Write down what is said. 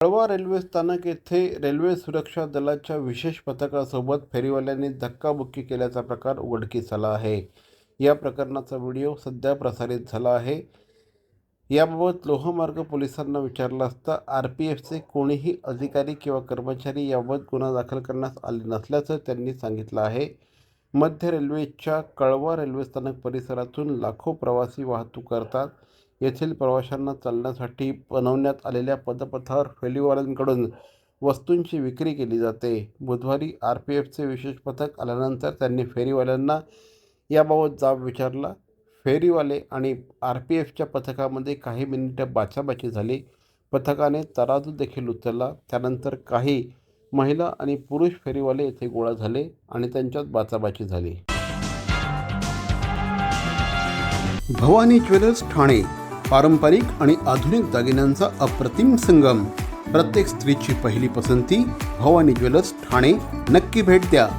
कळवा रेल्वे स्थानक येथे रेल्वे सुरक्षा दलाच्या विशेष पथकासोबत फेरीवाल्यांनी धक्काबुक्की केल्याचा प्रकार उघडकीस आला आहे। या प्रकरणाचा व्हिडिओ सध्या प्रसारित झाला आहे। याबाबत लोहमार्ग पोलिसांना विचारलं असता RPFचे कोणीही अधिकारी किंवा कर्मचारी याबाबत गुन्हा दाखल करण्यास आले नसल्याचं त्यांनी सांगितलं आहे। मध्य रेल्वेच्या कळवा रेल्वे स्थानक परिसरातून लाखो प्रवासी वाहतूक करतात। येथील प्रवाशांना चालण्यासाठी बनवण्यात आलेल्या पदपथावर फेरीवाल्यांकडून वस्तूंची विक्री केली जाते। बुधवारी RPFचे विशेष पथक आल्यानंतर त्यांनी फेरीवाल्यांना याबाबत जाब विचारला। फेरीवाले आणि RPFच्या पथकामध्ये काही मिनिटं बाचाबाची झाली। पथकाने तराजू देखील उचलला। त्यानंतर काही महिला आणि पुरुष फेरीवाले येथे गोळा झाले आणि त्यांच्यात बाचाबाची झाली। भवानी ज्वेलर्स ठाणे, पारंपरिक आणि आधुनिक दागिन्यांचा अप्रतिम संगम। प्रत्येक स्त्रीची पहिली पसंती भवानी ज्वेलर्स ठाणे। नक्की भेट द्या।